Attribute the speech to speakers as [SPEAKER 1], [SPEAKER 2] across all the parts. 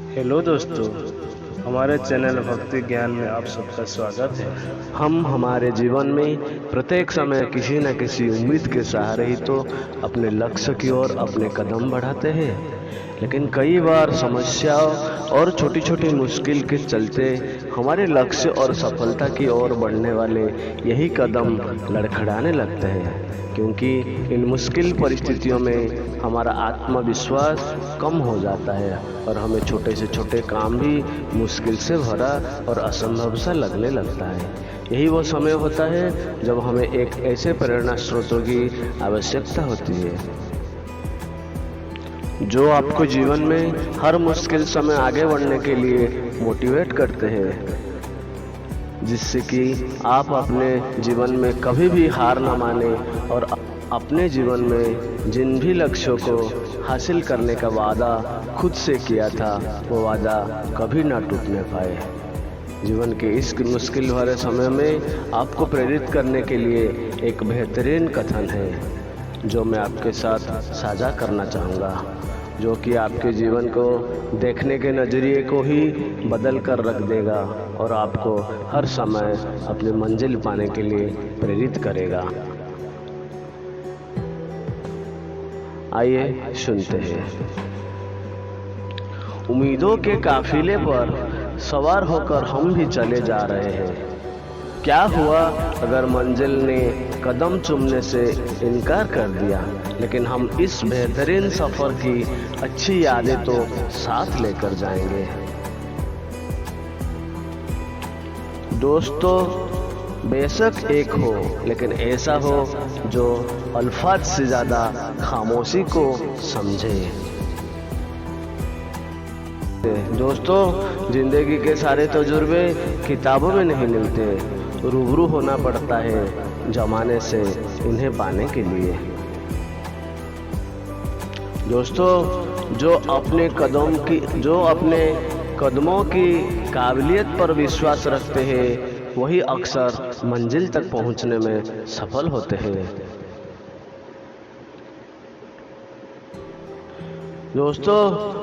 [SPEAKER 1] Hello दोस्तों, हमारे channel भक्ति ज्ञान में आप सबका स्वागत है।
[SPEAKER 2] हम हमारे जीवन में प्रत्येक समय किसी न किसी उम्मीद के सहारे ही तो अपने लक्ष्य की ओर अपने कदम बढ़ाते हैं, लेकिन कई बार समस्याओं और छोटी छोटी मुश्किल के चलते हमारे लक्ष्य और सफलता की ओर बढ़ने वाले यही कदम लड़खड़ाने लगते हैं, क्योंकि इन मुश्किल परिस्थितियों में हमारा आत्मविश्वास कम हो जाता है और हमें छोटे से छोटे काम भी मुश्किल से भरा और असंभव सा लगने लगता है। यही वो समय होता है जब हमें एक ऐसे प्रेरणा स्रोतों की आवश्यकता होती है जो आपको जीवन में हर मुश्किल समय आगे बढ़ने के लिए मोटिवेट करते हैं, जिससे कि आप अपने जीवन में कभी भी हार न माने और अपने जीवन में जिन भी लक्ष्यों को हासिल करने का वादा खुद से किया था वो वादा कभी ना टूटने पाए। जीवन के इस मुश्किल भरे समय में आपको प्रेरित करने के लिए एक बेहतरीन कथन है जो मैं आपके साथ साझा करना चाहूँगा, जो कि आपके जीवन को देखने के नज़रिए को ही बदल कर रख देगा और आपको हर समय अपनी मंजिल पाने के लिए प्रेरित करेगा। आइए सुनते हैं। उम्मीदों के काफिले पर सवार होकर हम भी चले जा रहे हैं। क्या हुआ अगर मंजिल ने कदम चूमने से इनकार कर दिया, लेकिन हम इस बेहतरीन सफ़र की अच्छी यादें तो साथ लेकर जाएंगे। दोस्तों, बेशक एक हो, लेकिन ऐसा हो जो अल्फाज से ज़्यादा खामोशी को समझे। दोस्तों, जिंदगी के सारे तजुर्बे किताबों में नहीं मिलते, रूबरू होना पड़ता है जमाने से इन्हें पाने के लिए। दोस्तों, जो अपने कदमों की काबिलियत पर विश्वास रखते हैं वही अक्सर मंजिल तक पहुंचने में सफल होते हैं। दोस्तों,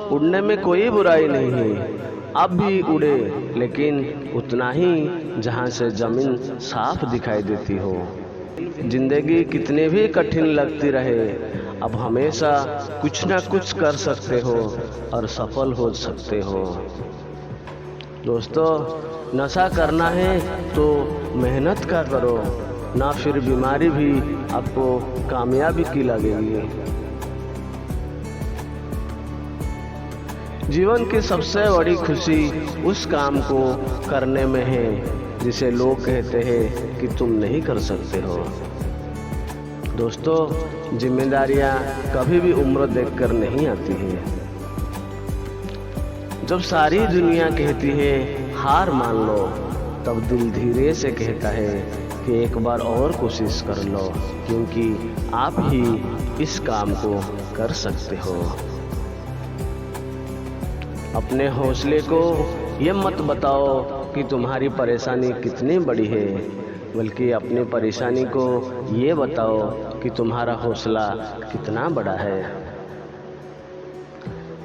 [SPEAKER 2] उड़ने में कोई बुराई नहीं है, आप भी उड़े, लेकिन उतना ही जहां से जमीन साफ दिखाई देती हो। जिंदगी कितने भी कठिन लगती रहे, अब हमेशा कुछ ना कुछ कर सकते हो और सफल हो सकते हो। दोस्तों, नशा करना है तो मेहनत का करो, ना फिर बीमारी भी आपको कामयाबी की लगेगी। जीवन की सबसे बड़ी खुशी उस काम को करने में है जिसे लोग कहते हैं कि तुम नहीं कर सकते हो। दोस्तों, जिम्मेदारियां कभी भी उम्र देखकर नहीं आती हैं। जब सारी दुनिया कहती है हार मान लो, तब दिल धीरे से कहता है कि एक बार और कोशिश कर लो, क्योंकि आप ही इस काम को कर सकते हो। अपने हौसले को ये मत बताओ कि तुम्हारी परेशानी कितनी बड़ी है, बल्कि अपनी परेशानी को ये बताओ कि तुम्हारा हौसला कितना बड़ा है।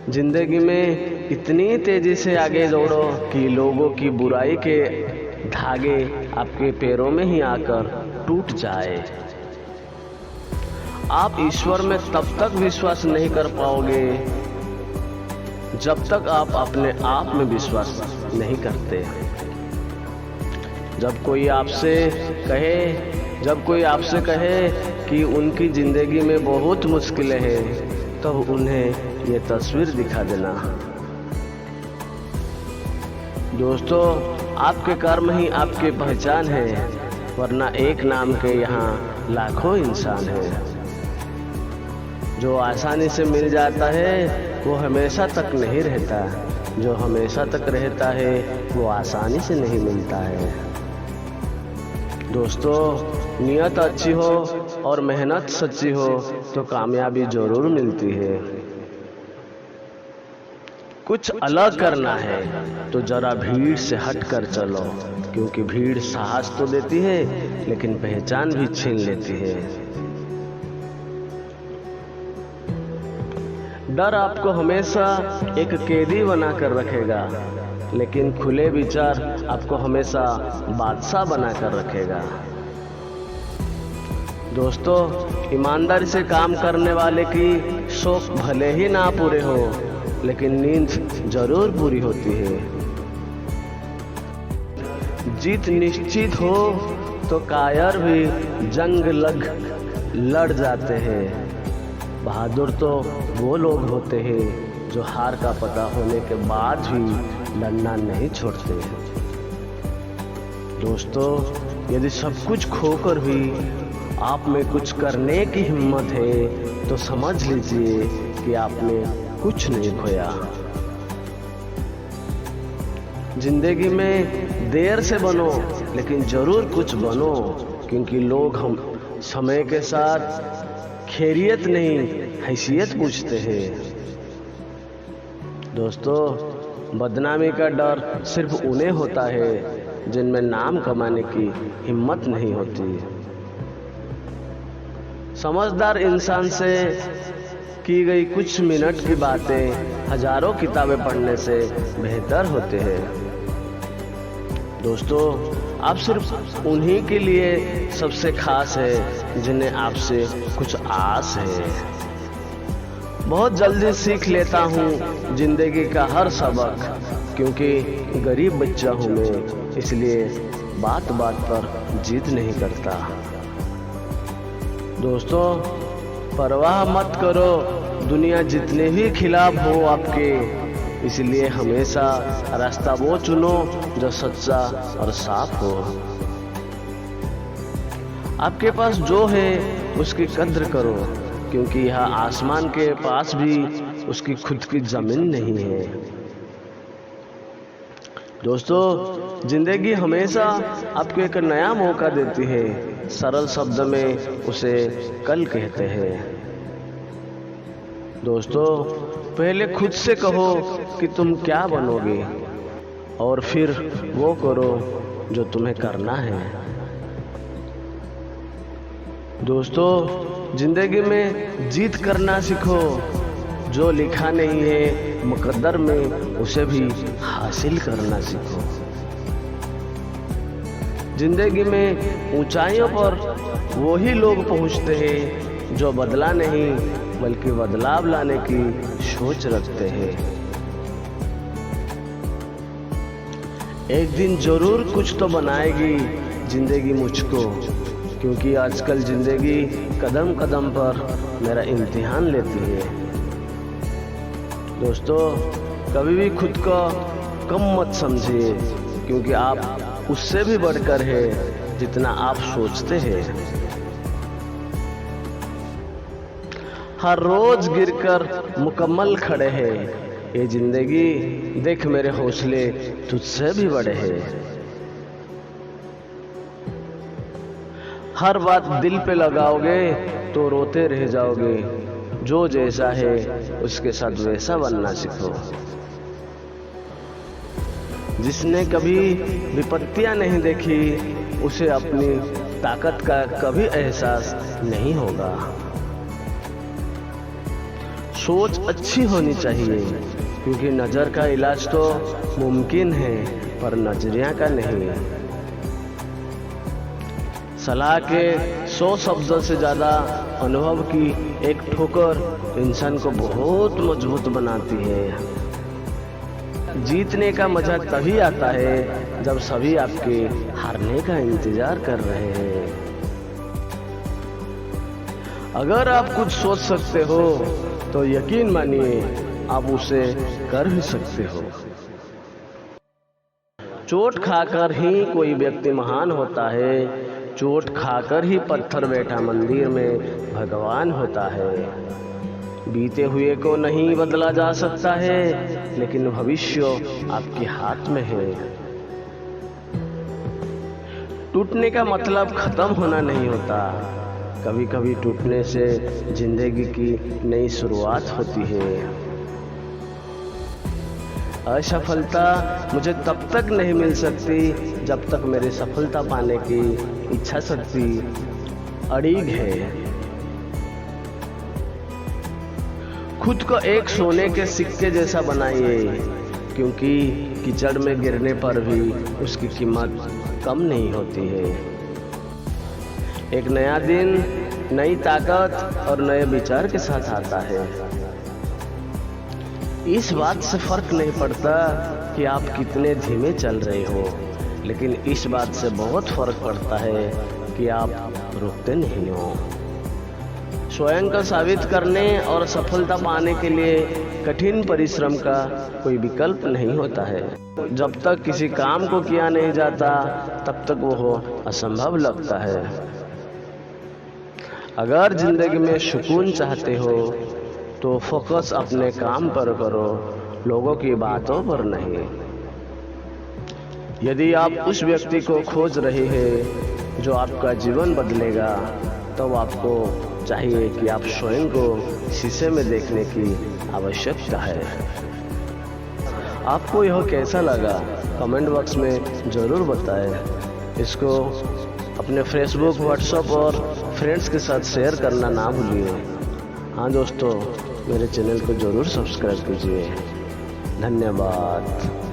[SPEAKER 2] जिंदगी में इतनी तेजी से आगे दौड़ो कि लोगों की बुराई के धागे आपके पैरों में ही आकर टूट जाए। आप ईश्वर में तब तक विश्वास नहीं कर पाओगे जब तक आप अपने आप में विश्वास नहीं करते। जब कोई आपसे कहे कि उनकी जिंदगी में बहुत मुश्किलें हैं, तो उन्हें ये तस्वीर दिखा देना। दोस्तों, आपके कर्म ही आपकी पहचान है, वरना एक नाम के यहाँ लाखों इंसान हैं। जो आसानी से मिल जाता है वो हमेशा तक नहीं रहता, जो हमेशा तक रहता है वो आसानी से नहीं मिलता है। दोस्तों, नियत अच्छी हो और मेहनत सच्ची हो तो कामयाबी जरूर मिलती है। कुछ अलग करना है तो जरा भीड़ से हट कर चलो, क्योंकि भीड़ साहस तो देती है लेकिन पहचान भी छीन लेती है। डर आपको हमेशा एक कैदी बना कर रखेगा, लेकिन खुले विचार आपको हमेशा बादशाह बना कर रखेगा। दोस्तों, ईमानदारी से काम करने वाले की शौक भले ही ना पूरे हो, लेकिन नींद जरूर पूरी होती है। जीत निश्चित हो तो कायर भी जंग लड़ जाते हैं। बहादुर तो वो लोग होते हैं जो हार का पता होने के बाद भी लड़ना नहीं छोड़ते। दोस्तों, यदि सब कुछ खोकर भी आप में कुछ करने की हिम्मत है तो समझ लीजिए कि आपने कुछ नहीं खोया। जिंदगी में देर से बनो, लेकिन जरूर कुछ बनो, क्योंकि लोग हम समय के साथ खैरियत नहीं हैसियत पूछते हैं। दोस्तों, बदनामी का डर सिर्फ उन्हें होता है जिनमें नाम कमाने की हिम्मत नहीं होती। समझदार इंसान से की गई कुछ मिनट की बातें हजारों किताबें पढ़ने से बेहतर होते हैं। दोस्तों, आप सिर्फ उन्हीं के लिए सबसे खास है जिन्हें आपसे कुछ आस है। बहुत जल्दी सीख लेता हूँ जिंदगी का हर सबक, क्योंकि गरीब बच्चा हूँ मैं, इसलिए बात बात पर जिद नहीं करता। दोस्तों, परवाह मत करो दुनिया जितने भी खिलाफ हो आपके, इसलिए हमेशा रास्ता वो चुनो जो सच्चा और साफ हो। आपके पास जो है उसकी कद्र करो, क्योंकि यह आसमान के पास भी उसकी खुद की जमीन नहीं है। दोस्तों, जिंदगी हमेशा आपको एक नया मौका देती है। सरल शब्द में उसे कल कहते हैं। दोस्तों, पहले खुद से कहो कि तुम क्या बनोगे, और फिर वो करो जो तुम्हें करना है। दोस्तों, जिंदगी में जीत करना सीखो। जो लिखा नहीं है मुकद्दर में, उसे भी हासिल करना सीखो। जिंदगी में ऊंचाइयों पर वही लोग पहुंचते हैं जो बदला नहीं बल्कि बदलाव लाने की सोच रखते हैं। एक दिन जरूर कुछ तो बनाएगी जिंदगी मुझको, क्योंकि आजकल जिंदगी कदम कदम पर मेरा इम्तिहान लेती है। दोस्तों, कभी भी खुद को कम मत समझिए, क्योंकि आप उससे भी बढ़कर है जितना आप सोचते हैं। हर रोज गिरकर मुकम्मल खड़े हैं। ये जिंदगी देख मेरे हौसले तुझसे भी बड़े हैं। हर बात दिल पे लगाओगे तो रोते रह जाओगे। जो जैसा है उसके साथ वैसा बनना सीखो। जिसने कभी विपत्तियां नहीं देखी उसे अपनी ताकत का कभी एहसास नहीं होगा। सोच अच्छी होनी चाहिए, क्योंकि नजर का इलाज तो मुमकिन है पर नजरिया का नहीं। सलाह के 100 शब्दों से ज्यादा अनुभव की एक ठोकर इंसान को बहुत मजबूत बनाती है। जीतने का मजा तभी आता है जब सभी आपके हारने का इंतजार कर रहे हैं। अगर आप कुछ सोच सकते हो तो यकीन मानिए आप उसे कर भी सकते हो। चोट खाकर ही कोई व्यक्ति महान होता है। चोट खाकर ही पत्थर बैठा मंदिर में भगवान होता है। बीते हुए को नहीं बदला जा सकता है, लेकिन भविष्य आपके हाथ में है। टूटने का मतलब खत्म होना नहीं होता। कभी कभी टूटने से जिंदगी की नई शुरुआत होती है। असफलता मुझे तब तक नहीं मिल सकती जब तक मेरी सफलता पाने की इच्छा शक्ति अड़िग है। खुद को एक सोने के सिक्के जैसा बनाइए, क्योंकि कीचड़ में गिरने पर भी उसकी कीमत कम नहीं होती है। एक नया दिन नई ताकत और नए विचार के साथ आता है। इस बात से फर्क नहीं पड़ता कि आप कितने धीमे चल रहे हो, लेकिन इस बात से बहुत फर्क पड़ता है कि आप रुकते नहीं हो। स्वयं को साबित करने और सफलता पाने के लिए कठिन परिश्रम का कोई विकल्प नहीं होता है। जब तक किसी काम को किया नहीं जाता तब तक वो असंभव लगता है। अगर जिंदगी में सुकून चाहते हो तो फोकस अपने काम पर करो, लोगों की बातों पर नहीं। यदि आप उस व्यक्ति को खोज रहे हैं जो आपका जीवन बदलेगा, तो आपको चाहिए कि आप स्वयं को शीशे में देखने की आवश्यकता है। आपको यह कैसा लगा कमेंट बॉक्स में ज़रूर बताएं। इसको अपने फेसबुक, व्हाट्सएप और फ्रेंड्स के साथ शेयर करना ना भूलिए। हाँ दोस्तों, मेरे चैनल को ज़रूर सब्सक्राइब कीजिए। धन्यवाद।